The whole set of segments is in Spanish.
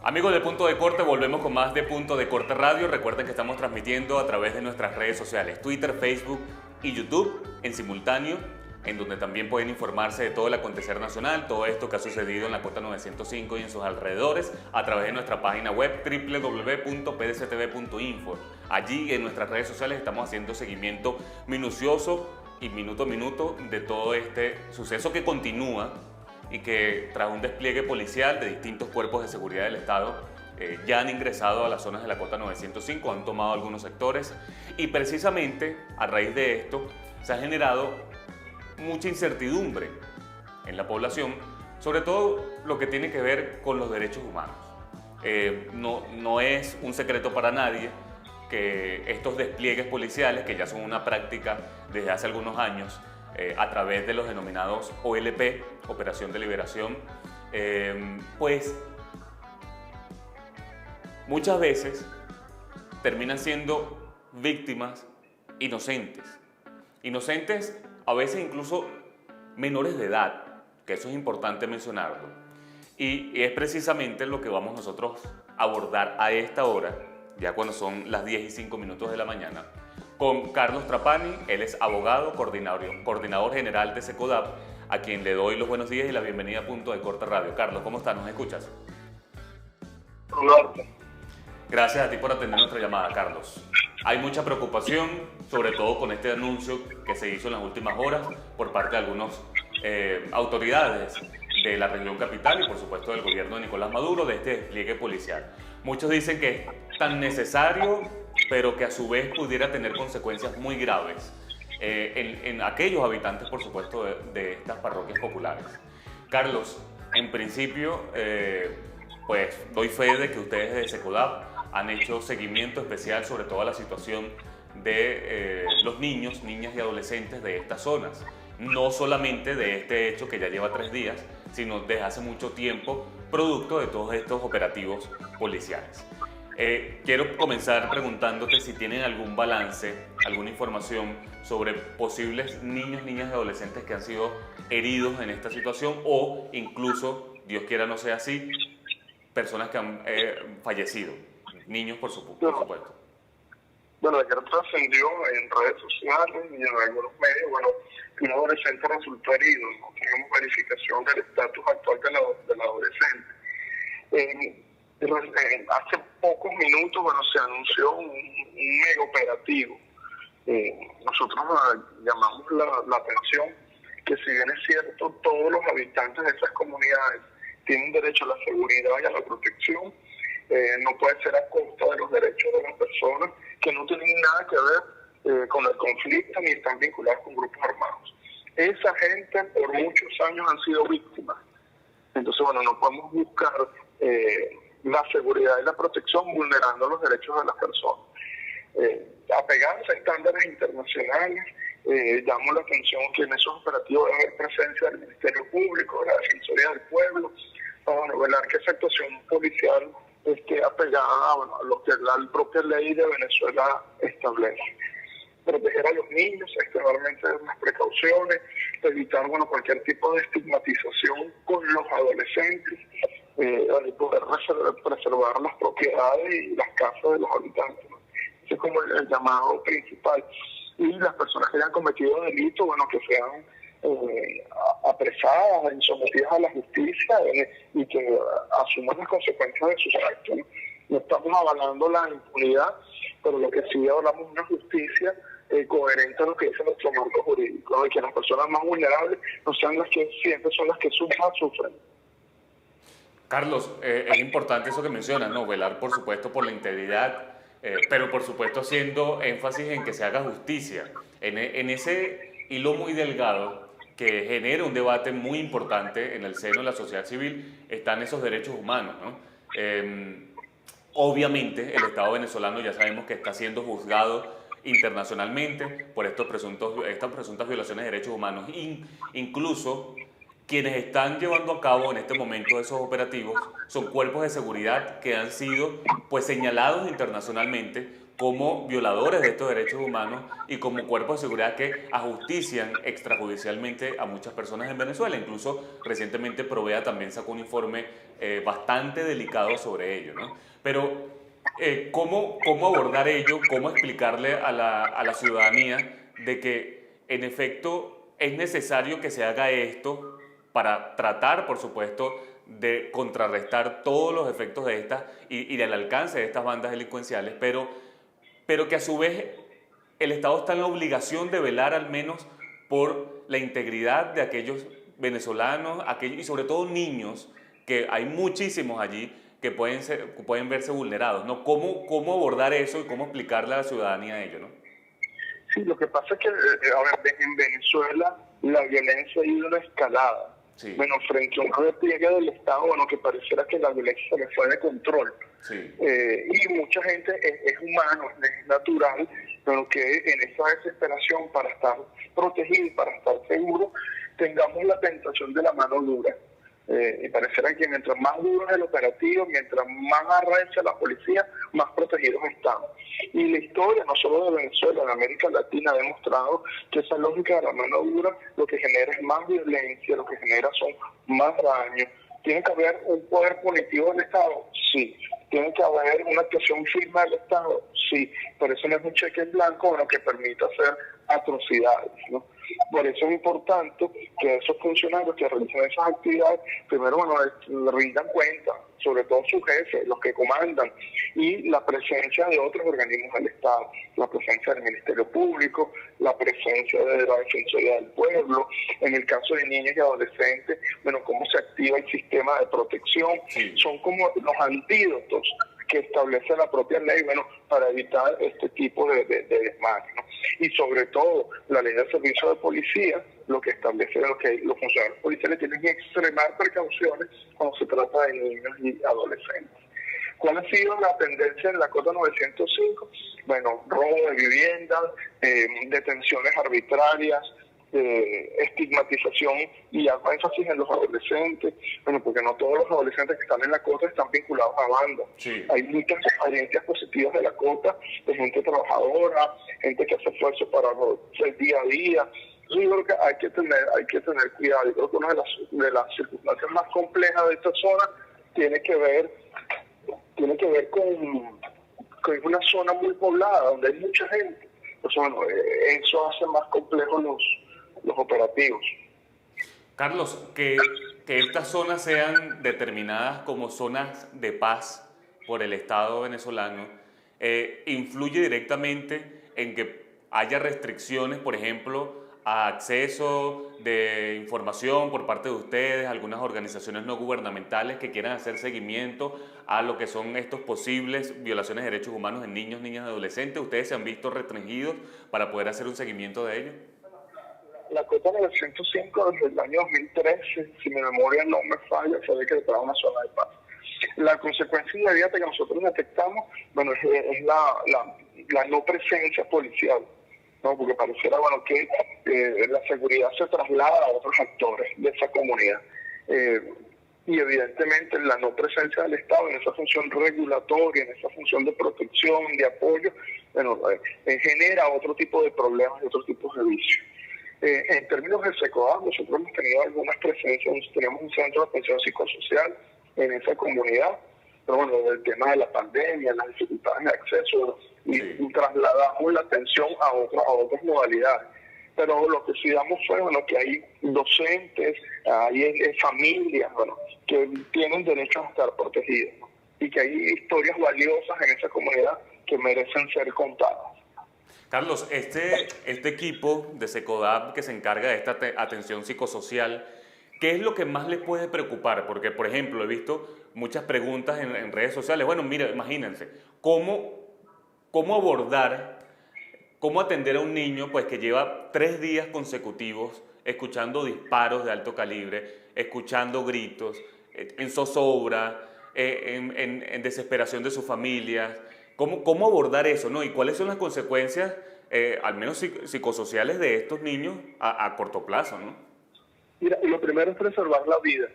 Amigos de Punto de Corte, volvemos con más de Punto de Corte Radio. Recuerden que estamos transmitiendo a través de nuestras redes sociales, Twitter, Facebook y YouTube en simultáneo, en donde también pueden informarse de todo el acontecer nacional, todo esto que ha sucedido en la Cota 905 y en sus alrededores, a través de nuestra página web www.pdctv.info. Allí en nuestras redes sociales estamos haciendo seguimiento minucioso y minuto a minuto de todo este suceso que continúa y que tras un despliegue policial de distintos cuerpos de seguridad del Estado ya han ingresado a las zonas de la Cota 905, han tomado algunos sectores y precisamente a raíz de esto se ha generado mucha incertidumbre en la población, sobre todo lo que tiene que ver con los derechos humanos. No es un secreto para nadie que estos despliegues policiales, que ya son una práctica desde hace algunos años, a través de los denominados OLP, Operación de Liberación, pues muchas veces terminan siendo víctimas inocentes. Inocentes, a veces incluso menores de edad, que eso es importante mencionarlo. Y es precisamente lo que vamos nosotros a abordar a esta hora, ya cuando son las 10:05 de la mañana, con Carlos Trapani. Él es abogado, coordinador general de SECODAP, a quien le doy los buenos días y la bienvenida a Punto de Corte Radio. Carlos, ¿cómo estás? ¿Nos escuchas? Hola. Gracias a ti por atender nuestra llamada, Carlos. Hay mucha preocupación, sobre todo con este anuncio que se hizo en las últimas horas por parte de algunas autoridades de la región capital y por supuesto del gobierno de Nicolás Maduro, de este despliegue policial. Muchos dicen que es tan necesario, pero que a su vez pudiera tener consecuencias muy graves en aquellos habitantes, por supuesto, de estas parroquias populares. Carlos, en principio, pues doy fe de que ustedes de SECODAP han hecho seguimiento especial sobre toda la situación de los niños, niñas y adolescentes de estas zonas. No solamente de este hecho que ya lleva 3 días, sino desde hace mucho tiempo, producto de todos estos operativos policiales. Quiero comenzar preguntándote si tienen algún balance, alguna información sobre posibles niños, niñas y adolescentes que han sido heridos en esta situación o incluso, Dios quiera no sea así, personas que han fallecido, niños por supuesto. Bueno, ayer trascendió en redes sociales y en algunos medios, que un adolescente resultó herido. No tenemos verificación del estatus actual del adolescente. Hace pocos minutos, se anunció un mega operativo. Nosotros llamamos la atención que, si bien es cierto, todos los habitantes de esas comunidades tienen derecho a la seguridad y a la protección, no puede ser a costa de los derechos de las personas que no tienen nada que ver con el conflicto ni están vinculadas con grupos armados. Esa gente por muchos años han sido víctimas. Entonces, no podemos buscar la seguridad y la protección vulnerando los derechos de las personas. Apegarse a estándares internacionales, llamamos la atención que en esos operativos debe haber presencia del Ministerio Público, de la Defensoría del Pueblo, para velar que esa actuación policial esté apegada a lo que la propia ley de Venezuela establece. Proteger a los niños, extremadamente las precauciones, evitar cualquier tipo de estigmatización con los adolescentes, y poder preservar las propiedades y las casas de los habitantes. Ese es como el llamado principal. Y las personas que hayan cometido delitos, que sean apresadas y sometidas a la justicia y que asuman las consecuencias de sus actos. No estamos avalando la impunidad, pero lo que sí hablamos es una justicia coherente a lo que dice nuestro marco jurídico, y que las personas más vulnerables no sean las que siempre son las que sufren. Carlos, es importante eso que mencionas, ¿no? Velar, por supuesto, por la integridad, pero por supuesto haciendo énfasis en que se haga justicia. En ese hilo muy delgado que genera un debate muy importante en el seno de la sociedad civil están esos derechos humanos, ¿no? Obviamente el Estado venezolano ya sabemos que está siendo juzgado internacionalmente por estas presuntas violaciones de derechos humanos. Incluso quienes están llevando a cabo en este momento esos operativos son cuerpos de seguridad que han sido señalados internacionalmente como violadores de estos derechos humanos y como cuerpos de seguridad que ajustician extrajudicialmente a muchas personas en Venezuela. Incluso recientemente Provea también sacó un informe bastante delicado sobre ello, ¿no? Pero ¿cómo abordar ello? ¿Cómo explicarle a la ciudadanía de que en efecto es necesario que se haga esto para tratar, por supuesto, de contrarrestar todos los efectos de estas y del alcance de estas bandas delincuenciales, pero que a su vez el Estado está en la obligación de velar al menos por la integridad de aquellos venezolanos, aquellos, y sobre todo niños, que hay muchísimos allí que pueden verse vulnerados, ¿no? ¿Cómo abordar eso y cómo explicarle a la ciudadanía ello, ¿no? Sí, lo que pasa es que, a ver, en Venezuela la violencia ha ido una escalada. Sí. Bueno, frente a un repliegue del Estado, bueno, que pareciera que la violencia se le fue de control. Sí. Y mucha gente es humano, es natural, pero que en esa desesperación para estar protegido, para estar seguro, tengamos la tentación de la mano dura. Y pareciera que mientras más duro es el operativo, mientras más arrecha la policía, más protegidos estamos. Y la historia, no solo de Venezuela, de América Latina, ha demostrado que esa lógica de la mano dura lo que genera es más violencia, lo que genera son más daños. ¿Tiene que haber un poder punitivo del Estado? Sí. ¿Tiene que haber una actuación firme del Estado? Sí. Pero eso no es un cheque en blanco, bueno, que permita hacer atrocidades, ¿no? Por eso es importante que esos funcionarios que realizan esas actividades, primero, bueno, rindan cuenta, sobre todo sus jefes, los que comandan, y la presencia de otros organismos del Estado, la presencia del Ministerio Público, la presencia de la Defensoría del Pueblo, en el caso de niños y adolescentes, bueno, cómo se activa el sistema de protección, Sí. son como los antídotos que establece la propia ley, bueno, para evitar este tipo de desmanes, ¿no? Y sobre todo, la ley de servicio de policía, lo que establece es que los funcionarios policiales tienen que extremar precauciones cuando se trata de niños y adolescentes. ¿Cuál ha sido la tendencia en la Cota 905? Bueno, robo de viviendas, detenciones arbitrarias, estigmatización y hago énfasis en los adolescentes, bueno, porque no todos los adolescentes que están en la Cota están vinculados a bandas. Sí. Hay muchas experiencias positivas de la Cota, de gente trabajadora, gente que hace esfuerzo para el día a día. Yo creo que hay que tener cuidado. Yo creo que una de las circunstancias más complejas de esta zona tiene que ver con una zona muy poblada, donde hay mucha gente. Pues bueno, eso hace más complejos los operativos. Carlos, que estas zonas sean determinadas como zonas de paz por el Estado venezolano, influye directamente en que haya restricciones, por ejemplo, a acceso de información por parte de ustedes, algunas organizaciones no gubernamentales que quieran hacer seguimiento a lo que son estos posibles violaciones de derechos humanos en niños, niñas y adolescentes. ¿Ustedes se han visto restringidos para poder hacer un seguimiento de ello? La Cota 905 desde el año 2013, si mi memoria no me falla, se decretaba una zona de paz. La consecuencia inmediata que nosotros detectamos, bueno, es la no presencia policial, ¿no? Porque pareciera, bueno, que la seguridad se traslada a otros actores de esa comunidad. Y evidentemente la no presencia del Estado en esa función regulatoria, en esa función de protección, de apoyo, bueno, genera otro tipo de problemas y otro tipo de vicios. En términos del SECODAP, nosotros hemos tenido algunas presencias, tenemos un centro de atención psicosocial en esa comunidad, pero bueno, el tema de la pandemia, las dificultades de acceso, y trasladamos la atención a otras modalidades. Pero lo que sí damos fue, bueno, que hay docentes, hay familias, bueno, que tienen derecho a estar protegidos, ¿no? Y que hay historias valiosas en esa comunidad que merecen ser contadas. Carlos, este equipo de SECODAP que se encarga de esta atención psicosocial, ¿qué es lo que más les puede preocupar? Porque, por ejemplo, he visto muchas preguntas en redes sociales. Bueno, mira, imagínense, ¿cómo abordar, cómo atender a un niño pues, que lleva 3 días consecutivos escuchando disparos de alto calibre, escuchando gritos, en zozobra, en desesperación de sus familias? ¿Cómo abordar eso, ¿no? ¿Y cuáles son las consecuencias, al menos psicosociales, de estos niños a corto plazo, ¿no? Mira, lo primero es preservar la vida.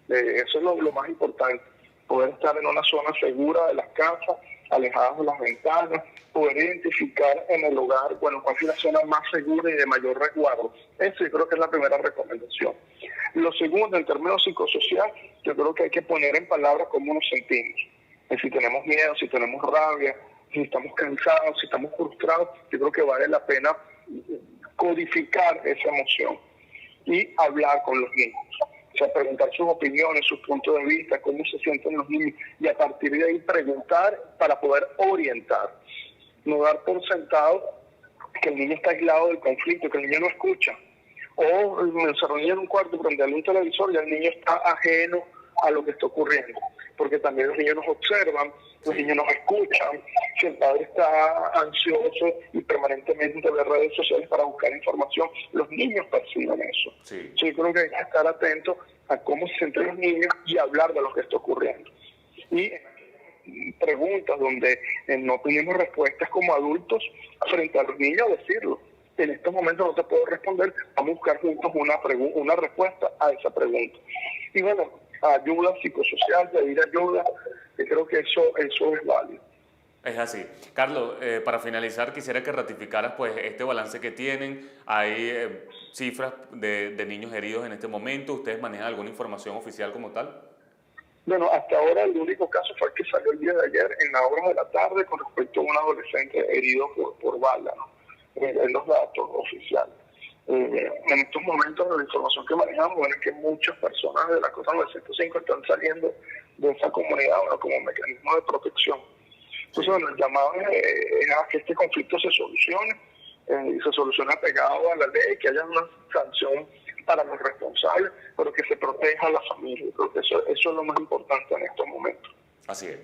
Eso es lo más importante. Poder estar en una zona segura de las casas, alejadas de las ventanas, poder identificar en el hogar, bueno, cuál es la zona más segura y de mayor resguardo. Eso yo creo que es la primera recomendación. Lo segundo, en términos psicosocial, yo creo que hay que poner en palabras cómo nos sentimos. Si tenemos miedo, si tenemos rabia, si estamos cansados, si estamos frustrados, yo creo que vale la pena codificar esa emoción y hablar con los niños. O sea, preguntar sus opiniones, sus puntos de vista, cómo se sienten los niños, y a partir de ahí preguntar para poder orientar. No dar por sentado que el niño está aislado del conflicto, que el niño no escucha. O encerrar en un cuarto, prenderle un televisor y el niño está ajeno a lo que está ocurriendo. Porque también los niños nos observan, los niños nos escuchan. Si el padre está ansioso y permanentemente ve redes sociales para buscar información, los niños perciben eso. Sí. Yo creo que hay que estar atentos a cómo se sienten los niños y hablar de lo que está ocurriendo. Y preguntas donde no tenemos respuestas como adultos frente a los niños, decirlo. En estos momentos no te puedo responder, vamos a buscar juntos una respuesta a esa pregunta. Y bueno, ayuda psicosocial, pedir ayuda, yo creo que eso es válido. Es así. Carlos, para finalizar, quisiera que ratificaras pues este balance que tienen. Hay cifras de niños heridos en este momento. ¿Ustedes manejan alguna información oficial como tal? Bueno, hasta ahora el único caso fue el que salió el día de ayer en la hora de la tarde con respecto a un adolescente herido por bala, ¿no? En los datos oficiales. En estos momentos la información que manejamos es que muchas personas de la Cota 905 están saliendo de esa comunidad, bueno, como mecanismo de protección. Entonces, bueno, el llamado es a que este conflicto se solucione y se solucione apegado a la ley, que haya una sanción para los responsables, pero que se proteja a la familia. Creo que eso es lo más importante en estos momentos. Así es.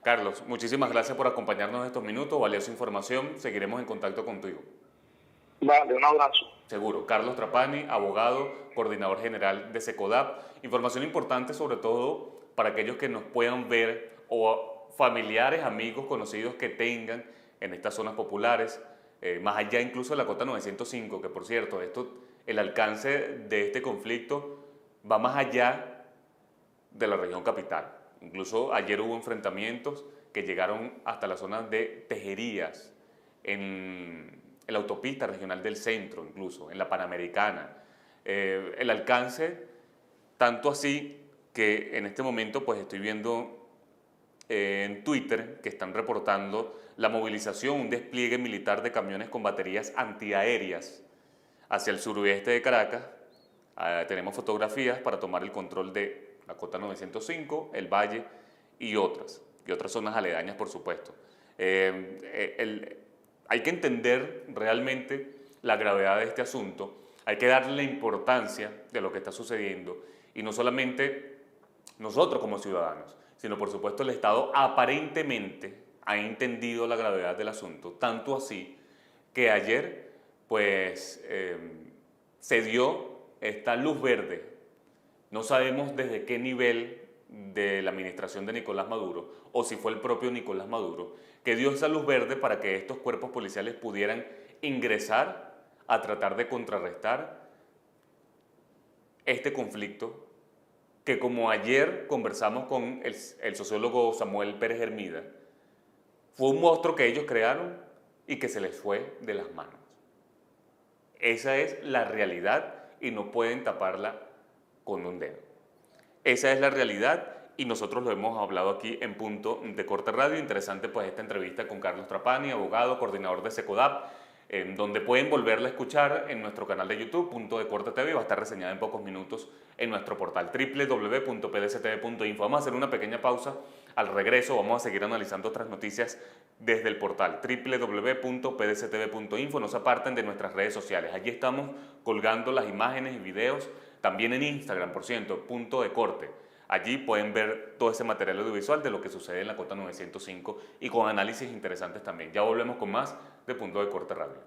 Carlos, muchísimas gracias por acompañarnos estos minutos, valiosa información, seguiremos en contacto contigo. Vale, un abrazo. Seguro. Carlos Trapani, abogado, coordinador general de SECODAP. Información importante sobre todo para aquellos que nos puedan ver o familiares, amigos, conocidos que tengan en estas zonas populares, más allá incluso de la Cota 905, que por cierto, el alcance de este conflicto va más allá de la región capital. Incluso ayer hubo enfrentamientos que llegaron hasta la zona de Tejerías, en la autopista regional del centro, incluso en la Panamericana. El alcance, tanto así que en este momento pues estoy viendo en Twitter que están reportando la movilización, un despliegue militar de camiones con baterías antiaéreas hacia el suroeste de Caracas. Tenemos fotografías para tomar el control de la Cota 905, el Valle y otras zonas aledañas, por supuesto. Hay que entender realmente la gravedad de este asunto, hay que darle importancia de lo que está sucediendo y no solamente nosotros como ciudadanos, sino por supuesto el Estado aparentemente ha entendido la gravedad del asunto, tanto así que ayer pues se dio esta luz verde. No sabemos desde qué nivel de la administración de Nicolás Maduro o si fue el propio Nicolás Maduro que dio esa luz verde para que estos cuerpos policiales pudieran ingresar a tratar de contrarrestar este conflicto que, como ayer conversamos con el sociólogo Samuel Pérez Hermida, fue un monstruo que ellos crearon y que se les fue de las manos. Esa es la realidad y no pueden taparla con un dedo. Esa es la realidad y nosotros lo hemos hablado aquí en Punto de Corte Radio. Interesante pues esta entrevista con Carlos Trapani, abogado, coordinador de SECODAP, donde pueden volverla a escuchar en nuestro canal de YouTube, Punto de Corte TV, va a estar reseñada en pocos minutos en nuestro portal www.pdctv.info. Vamos a hacer una pequeña pausa. Al regreso vamos a seguir analizando otras noticias desde el portal www.pdctv.info. No se aparten de nuestras redes sociales. Allí estamos colgando las imágenes y videos. También en Instagram, por cierto, Punto de Corte. Allí pueden ver todo ese material audiovisual de lo que sucede en la Cota 905 y con análisis interesantes también. Ya volvemos con más de Punto de Corte Radio.